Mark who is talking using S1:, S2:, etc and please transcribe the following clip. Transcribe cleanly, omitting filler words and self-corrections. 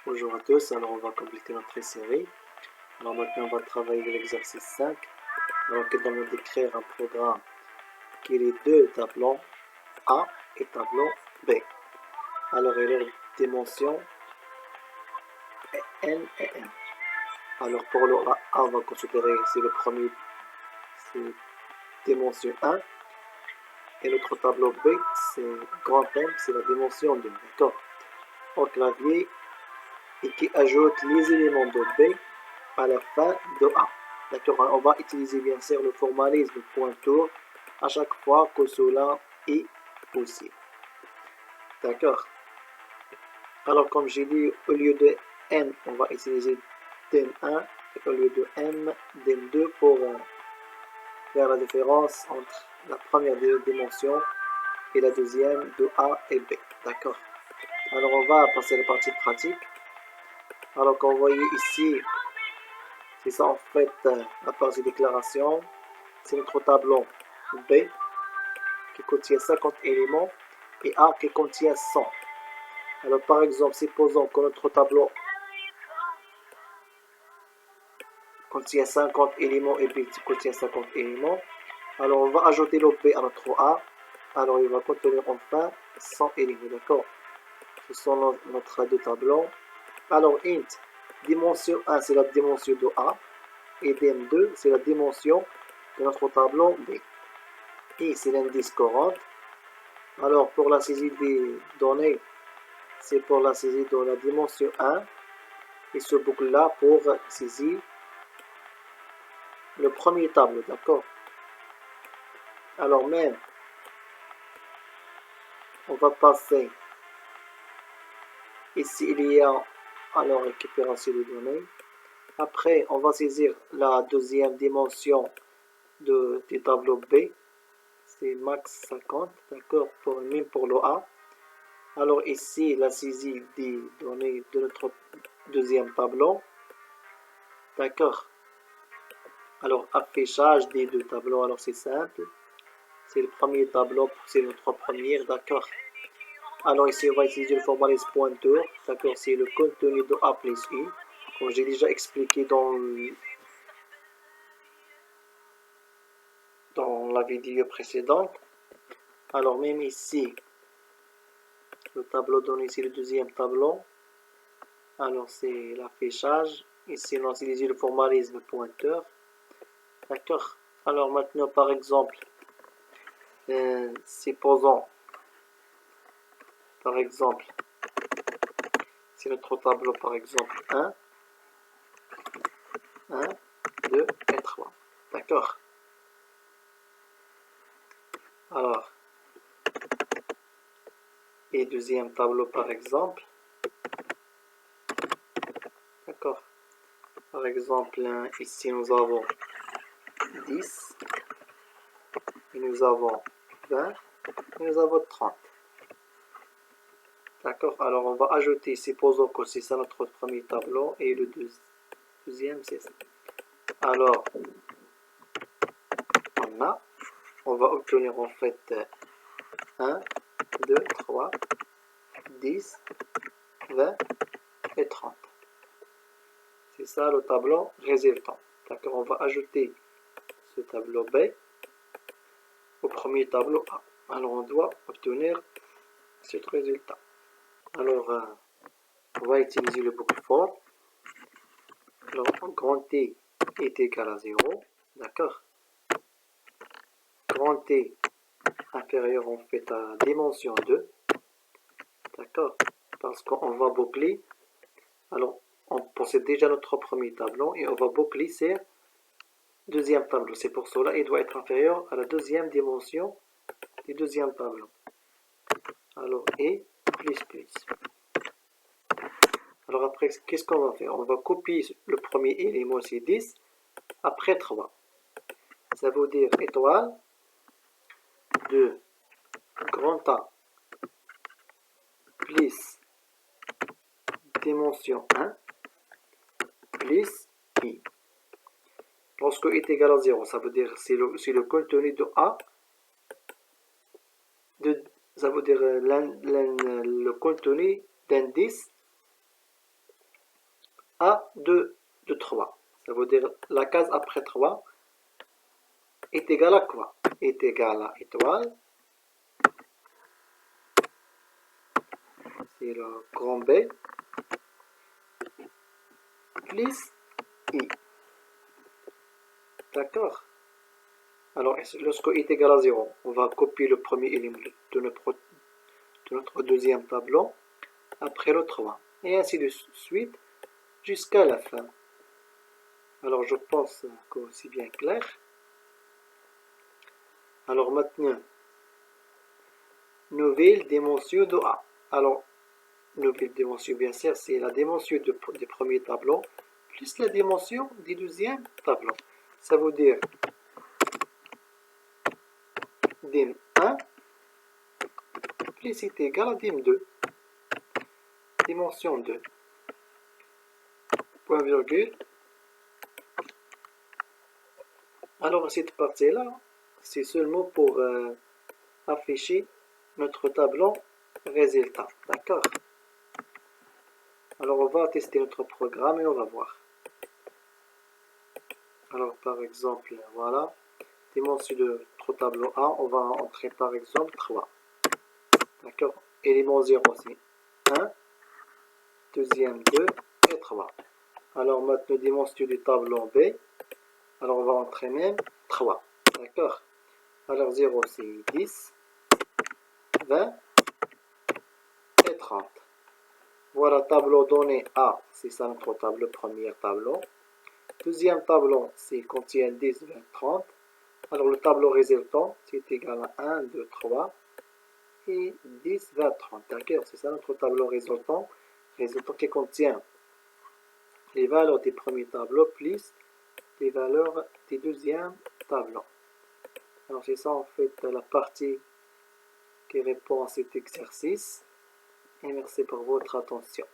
S1: Bonjour à tous, alors on va compléter notre série. Alors maintenant on va travailler l'exercice 5. Alors qui demande d'écrire un programme qui est les deux tableaux A et tableau B. Alors et leur dimension est N et M. Alors pour le A, on va considérer c'est le premier, c'est dimension 1. Et l'autre tableau B, c'est grand M, c'est la dimension 2. D'accord. Au clavier, et qui ajoute les éléments de B à la fin de A. D'accord, on va utiliser bien sûr le formalisme pointeur à chaque fois que cela est possible. D'accord. Alors comme j'ai dit, au lieu de N, on va utiliser DEM1 et au lieu de M, DEM2 pour faire la différence entre la première dimension et la deuxième de A et B. D'accord. Alors on va passer à la partie pratique. Alors comme vous voyez ici, c'est ça en fait la partie déclaration. C'est notre tableau B qui contient 50 éléments et A qui contient 100. Alors par exemple, supposons que notre tableau contient 50 éléments et B contient 50 éléments. Alors on va ajouter le B à notre A. Alors il va contenir enfin 100 éléments, d'accord. Ce sont notre deux tableaux. Alors int, dimension 1 c'est la dimension de A et dm2 c'est la dimension de notre tableau B. I c'est l'indice courant. Alors pour la saisie des données, c'est pour la saisie de la dimension 1 et ce boucle là pour saisir le premier tableau, d'accord. Alors même, on va passer ici, il y a alors récupération des données. Après, on va saisir la deuxième dimension du tableau B, c'est max 50, d'accord, même pour le A. Alors ici, la saisie des données de notre deuxième tableau, d'accord. Alors affichage des deux tableaux, alors c'est simple, c'est le premier tableau, c'est notre première, d'accord. Alors ici, on va utiliser le formalisme pointeur, d'accord, c'est le contenu de A plus U, comme j'ai déjà expliqué dans la vidéo précédente. Alors même ici, le tableau donné ici, le deuxième tableau, alors c'est l'affichage, ici on va utiliser le formalisme pointeur, d'accord. Alors maintenant par exemple, supposons, par exemple, c'est notre tableau par exemple 1, 2 et 3, d'accord. Alors, et deuxième tableau par exemple, d'accord. Par exemple, ici nous avons 10, et nous avons 20, et nous avons 30. D'accord, alors on va ajouter, supposons que c'est ça notre premier tableau, et le deuxième c'est ça. Alors, on va obtenir en fait 1, 2, 3, 10, 20 et 30. C'est ça le tableau résultant. D'accord, on va ajouter ce tableau B au premier tableau A. Alors on doit obtenir ce résultat. Alors on va utiliser le boucle for. Alors grand T est égal à 0. D'accord. Grand T inférieur en fait à dimension 2. D'accord. Parce qu'on va boucler. Alors on possède déjà notre premier tableau et on va boucler ce deuxième tableau. C'est pour cela qu'il doit être inférieur à la deuxième dimension du deuxième tableau. Alors et plus plus. Alors après, qu'est-ce qu'on va faire? On va copier le premier élément, c'est 10, après 3. Ça veut dire étoile de grand A plus dimension 1 plus I. Lorsque I est égal à 0, ça veut dire c'est le contenu de A, ça veut dire le contenu d'indice A de 3. Ça veut dire la case après 3 est égale à quoi? Est égale à étoile. C'est le grand B. Plus I. D'accord? Alors, lorsque I est égal à 0, on va copier le premier élément de notre deuxième tableau après le 3. Et ainsi de suite jusqu'à la fin. Alors, je pense que c'est bien clair. Alors maintenant, nouvelle dimension de A. Alors, nouvelle dimension, bien sûr, c'est la dimension des premiers tableaux plus la dimension des deuxièmes tableaux. Ça veut dire dim 1 plus est égal à dim 2. Dimension 2. Point virgule. Alors, cette partie-là, c'est seulement pour afficher notre tableau résultat. D'accord? Alors, on va tester notre programme et on va voir. Alors, par exemple, voilà. Dimension de notre tableau A, on va entrer par exemple 3. D'accord? Élément 0 aussi. 1, deuxième 2 et 3. Alors, maintenant, dimension du tableau B. Alors, on va entrer même 3. D'accord? Alors, 0 c'est 10, 20 et 30. Voilà, tableau donné A, c'est ça notre tableau, premier tableau. Deuxième tableau, c'est contient 10, 20, 30. Alors le tableau résultant, c'est égal à 1, 2, 3 et 10, 20, 30. D'accord, c'est ça notre tableau résultant qui contient les valeurs des premiers tableaux plus les valeurs des deuxièmes tableaux. Alors c'est ça en fait la partie qui répond à cet exercice. Et merci pour votre attention.